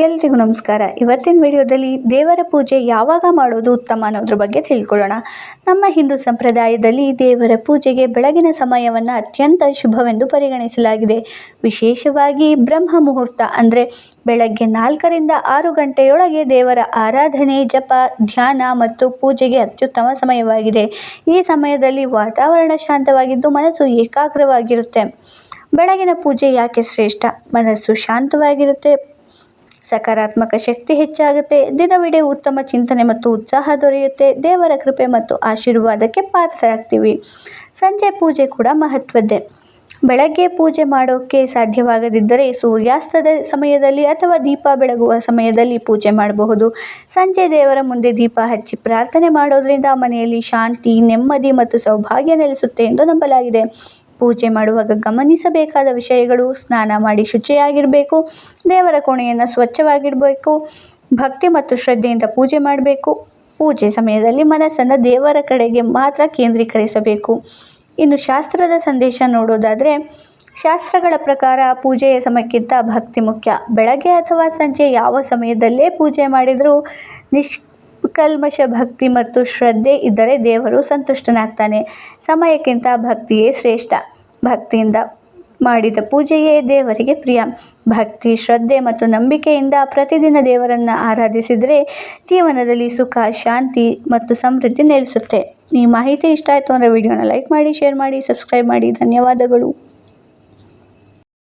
ಎಲ್ರಿಗೂ ನಮಸ್ಕಾರ. ಇವತ್ತಿನ ವಿಡಿಯೋದಲ್ಲಿ ದೇವರ ಪೂಜೆ ಯಾವಾಗ ಮಾಡೋದು ಉತ್ತಮ ಅನ್ನೋದ್ರ ಬಗ್ಗೆ ತಿಳ್ಕೊಳ್ಳೋಣ. ನಮ್ಮ ಹಿಂದೂ ಸಂಪ್ರದಾಯದಲ್ಲಿ ದೇವರ ಪೂಜೆಗೆ ಬೆಳಗಿನ ಸಮಯವನ್ನು ಅತ್ಯಂತ ಶುಭವೆಂದು ಪರಿಗಣಿಸಲಾಗಿದೆ. ವಿಶೇಷವಾಗಿ ಬ್ರಹ್ಮ ಮುಹೂರ್ತ ಅಂದರೆ ಬೆಳಗ್ಗೆ 4ರಿಂದ 6 ಗಂಟೆಯೊಳಗೆ ದೇವರ ಆರಾಧನೆ, ಜಪ, ಧ್ಯಾನ ಮತ್ತು ಪೂಜೆಗೆ ಅತ್ಯುತ್ತಮ ಸಮಯವಾಗಿದೆ. ಈ ಸಮಯದಲ್ಲಿ ವಾತಾವರಣ ಶಾಂತವಾಗಿದ್ದು ಮನಸ್ಸು ಏಕಾಗ್ರವಾಗಿರುತ್ತೆ. ಬೆಳಗಿನ ಪೂಜೆ ಯಾಕೆ ಶ್ರೇಷ್ಠ? ಮನಸ್ಸು ಶಾಂತವಾಗಿರುತ್ತೆ, ಸಕಾರಾತ್ಮಕ ಶಕ್ತಿ ಹೆಚ್ಚಾಗುತ್ತೆ, ದಿನವಿಡೀ ಉತ್ತಮ ಚಿಂತನೆ ಮತ್ತು ಉತ್ಸಾಹ ದೊರೆಯುತ್ತೆ, ದೇವರ ಕೃಪೆ ಮತ್ತು ಆಶೀರ್ವಾದಕ್ಕೆ ಪಾತ್ರರಾಗ್ತೀವಿ. ಸಂಜೆ ಪೂಜೆ ಕೂಡ ಮಹತ್ವದ್ದೇ. ಬೆಳಗ್ಗೆ ಪೂಜೆ ಮಾಡೋಕ್ಕೆ ಸಾಧ್ಯವಾಗದಿದ್ದರೆ ಸೂರ್ಯಾಸ್ತದ ಸಮಯದಲ್ಲಿ ಅಥವಾ ದೀಪ ಬೆಳಗುವ ಸಮಯದಲ್ಲಿ ಪೂಜೆ ಮಾಡಬಹುದು. ಸಂಜೆ ದೇವರ ಮುಂದೆ ದೀಪ ಹಚ್ಚಿ ಪ್ರಾರ್ಥನೆ ಮಾಡೋದ್ರಿಂದ ಮನೆಯಲ್ಲಿ ಶಾಂತಿ, ನೆಮ್ಮದಿ ಮತ್ತು ಸೌಭಾಗ್ಯ ನೆಲೆಸುತ್ತೆ ಎಂದು ನಂಬಲಾಗಿದೆ. ಪೂಜೆ ಮಾಡುವಾಗ ಗಮನಿಸಬೇಕಾದ ವಿಷಯಗಳು: ಸ್ನಾನ ಮಾಡಿ ಶುಚಿಯಾಗಿರಬೇಕು, ದೇವರ ಕೋಣೆಯನ್ನು ಸ್ವಚ್ಛವಾಗಿಡಬೇಕು, ಭಕ್ತಿ ಮತ್ತು ಶ್ರದ್ಧೆಯಿಂದ ಪೂಜೆ ಮಾಡಬೇಕು, ಪೂಜೆ ಸಮಯದಲ್ಲಿ ಮನಸ್ಸನ್ನು ದೇವರ ಕಡೆಗೆ ಮಾತ್ರ ಕೇಂದ್ರೀಕರಿಸಬೇಕು. ಇನ್ನು ಶಾಸ್ತ್ರದ ಸಂದೇಶ ನೋಡೋದಾದರೆ, ಶಾಸ್ತ್ರಗಳ ಪ್ರಕಾರ ಪೂಜೆಯ ಸಮಯಕ್ಕಿಂತ ಭಕ್ತಿ ಮುಖ್ಯ. ಬೆಳಗ್ಗೆ ಅಥವಾ ಸಂಜೆ ಯಾವ ಸಮಯದಲ್ಲೇ ಪೂಜೆ ಮಾಡಿದರೂ ನಿಷ್ಕಲ್ಮಶ ಭಕ್ತಿ ಮತ್ತು ಶ್ರದ್ಧೆ ಇದ್ದರೆ ದೇವರು ಸಂತುಷ್ಟನಾಗ್ತಾನೆ. ಸಮಯಕ್ಕಿಂತ ಭಕ್ತಿಯೇ ಶ್ರೇಷ್ಠ. ಭಕ್ತಿಯಿಂದ ಮಾಡಿದ ಪೂಜೆಯೇ ದೇವರಿಗೆ ಪ್ರಿಯ. ಭಕ್ತಿ, ಶ್ರದ್ಧೆ ಮತ್ತು ನಂಬಿಕೆಯಿಂದ ಪ್ರತಿದಿನ ದೇವರನ್ನು ಆರಾಧಿಸಿದರೆ ಜೀವನದಲ್ಲಿ ಸುಖ, ಶಾಂತಿ ಮತ್ತು ಸಮೃದ್ಧಿ ನೆಲೆಸುತ್ತೆ. ಈ ಮಾಹಿತಿ ಇಷ್ಟ ಆಯಿತು ಅಂದರೆ ವಿಡಿಯೋನ ಲೈಕ್ ಮಾಡಿ, ಶೇರ್ ಮಾಡಿ, ಸಬ್ಸ್ಕ್ರೈಬ್ ಮಾಡಿ. ಧನ್ಯವಾದಗಳು.